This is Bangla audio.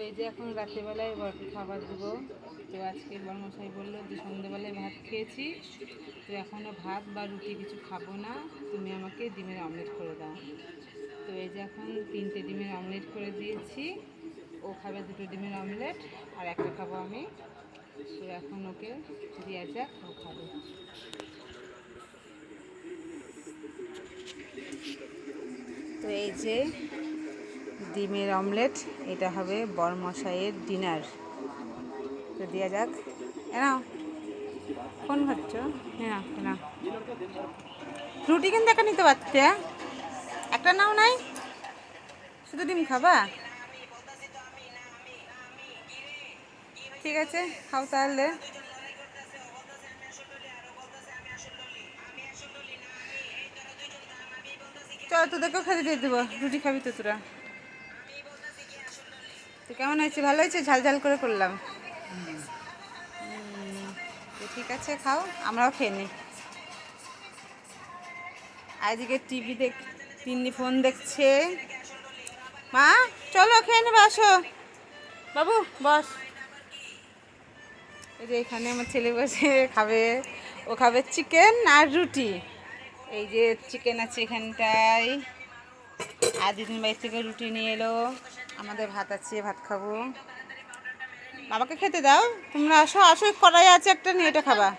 এই যে এখন রাত্রেবেলায় বরকে খাবার দেবো। তো আজকে বড়মশাই বললো যে সন্ধ্যেবেলায় ভাত খেয়েছি, তো এখনও ভাত বা রুটি কিছু খাবো না, তুমি আমাকে ডিমের অমলেট করে দাও। তো এই যে এখন 3টে ডিমের অমলেট করে দিয়েছি। ও খাবে 2টো ডিমের অমলেট আর একটা খাবো আমি। তো এখন ওকে দেওয়া যাক, ও খাবে। তো এই যে ডিমের অমলেট, এটা হবে বড়মশাইয়ের ডিনার। তো দেওয়া যাক। নাও, ফোন ভাবছো? হ্যাঁ না, রুটি কিন্তু একটা নিতে পারতে, একটা নাও নাই, শুধু ডিম খাবা? ঠিক আছে, খাও তাহলে। চলো তোদেরকেও খেতে দিয়ে দেবো, রুটি খাবি তো তোরা। তো কেমন হয়েছে? ভালো হয়েছে? ঝাল ঝাল করে করলাম। তো ঠিক আছে, খাও, আমরাও খেয়ে নিই। আজকে টিভি তিন্নি ফোন দেখছে। মা চলো খেয়ে নেবে, আসো। বাবু বস। এই যে এখানে আমার ছেলে বসে খাবে, ও খাবে চিকেন আর রুটি। এই যে চিকেন আছে এখানটায়, আর দিদিন বাড়ি থেকে রুটি নিয়ে এলো, আমাদের ভাত আছে, ভাত খাবো। বাবাকে খেতে দাও, তোমরা আসো, আসো, কড়াই আছে একটা, নিয়ে এটা খাবা।